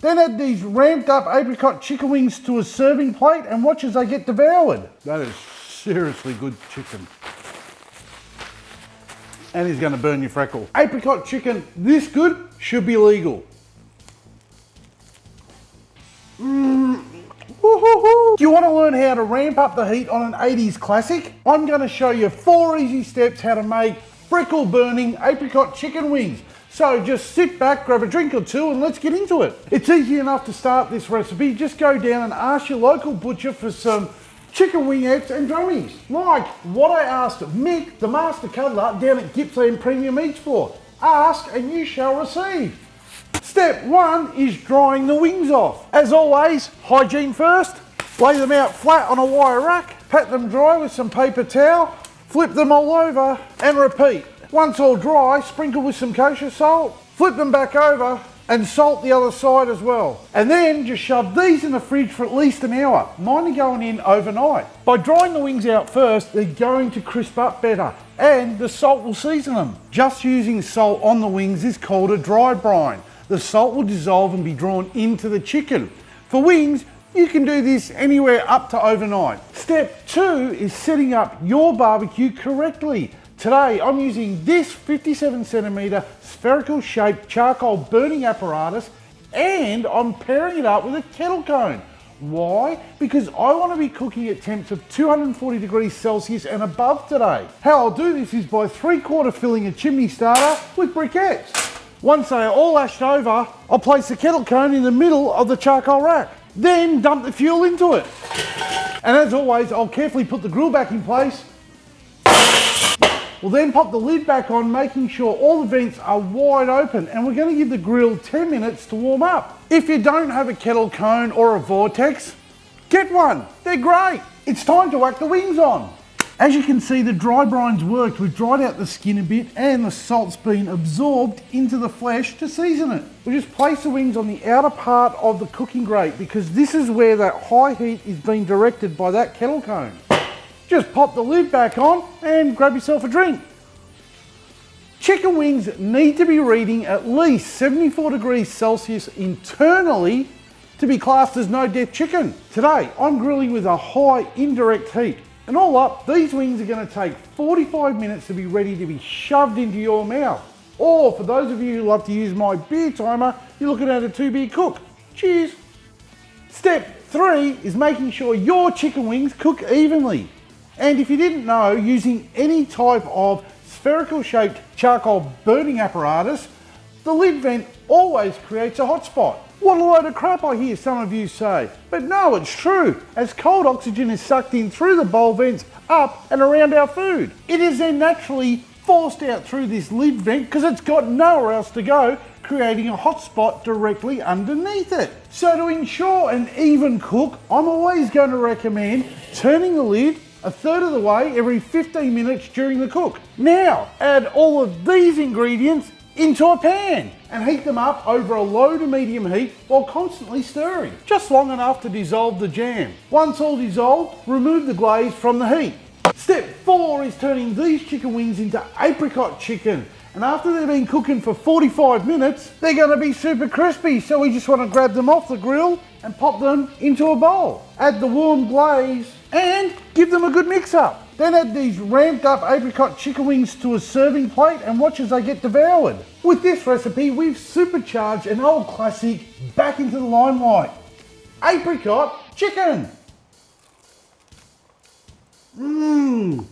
Then add these ramped up apricot chicken wings to a serving plate and watch as they get devoured. That is seriously good chicken. And he's going to burn your freckle. Apricot chicken this good should be legal. Woo-hoo-hoo. Do you want to learn how to ramp up the heat on an 80s classic? I'm going to show you 4 easy steps how to make freckle burning apricot chicken wings. So just sit back, grab a drink or two and let's get into it. It's easy enough to start this recipe. Just go down and ask your local butcher for some chicken wingettes and drummies. Like what I asked Mick, the master cuddler down at Gippsland Premium Meats for. Ask and you shall receive. Step 1 is drying the wings off. As always, hygiene first. Lay them out flat on a wire rack, pat them dry with some paper towel, flip them all over and repeat. Once all dry, sprinkle with some kosher salt, flip them back over and salt the other side as well. And then just shove these in the fridge for at least an hour. Mine are going in overnight. By drying the wings out first, they're going to crisp up better and the salt will season them. Just using salt on the wings is called a dry brine. The salt will dissolve and be drawn into the chicken. For wings, you can do this anywhere up to overnight. Step 2 is setting up your barbecue correctly. Today, I'm using this 57 centimeter spherical shaped charcoal burning apparatus and I'm pairing it up with a kettle cone. Why? Because I want to be cooking at temps of 240 degrees Celsius and above today. How I'll do this is by 3/4 filling a chimney starter with briquettes. Once they are all ashed over, I'll place the kettle cone in the middle of the charcoal rack. Then dump the fuel into it. And as always, I'll carefully put the grill back in place. We'll then pop the lid back on, making sure all the vents are wide open, and we're going to give the grill 10 minutes to warm up. If you don't have a kettle cone or a vortex, get one. They're great. It's time to whack the wings on. As you can see, the dry brine's worked. We've dried out the skin a bit and the salt's been absorbed into the flesh to season it. We just place the wings on the outer part of the cooking grate because this is where that high heat is being directed by that kettle cone. Just pop the lid back on and grab yourself a drink. Chicken wings need to be reading at least 74 degrees Celsius internally to be classed as no death chicken. Today, I'm grilling with a high indirect heat. And all up, these wings are going to take 45 minutes to be ready to be shoved into your mouth. Or for those of you who love to use my beer timer, you're looking at a 2-beer cook. Cheers. Step 3 is making sure your chicken wings cook evenly. And if you didn't know, using any type of spherical shaped charcoal burning apparatus, the lid vent always creates a hot spot. What a load of crap, I hear some of you say. But no, it's true, as cold oxygen is sucked in through the bowl vents up and around our food. It is then naturally forced out through this lid vent because it's got nowhere else to go, creating a hot spot directly underneath it. So to ensure an even cook, I'm always going to recommend turning the lid 1/3 of the way every 15 minutes during the cook. Now, add all of these ingredients into a pan and heat them up over a low to medium heat while constantly stirring, just long enough to dissolve the jam. Once all dissolved, remove the glaze from the heat. Step 4 is turning these chicken wings into apricot chicken. And after they've been cooking for 45 minutes, they're going to be super crispy. So we just want to grab them off the grill and pop them into a bowl. Add the warm glaze and give them a good mix up. Then add these ramped up apricot chicken wings to a serving plate and watch as they get devoured. With this recipe, we've supercharged an old classic back into the limelight. Apricot chicken. Mmm.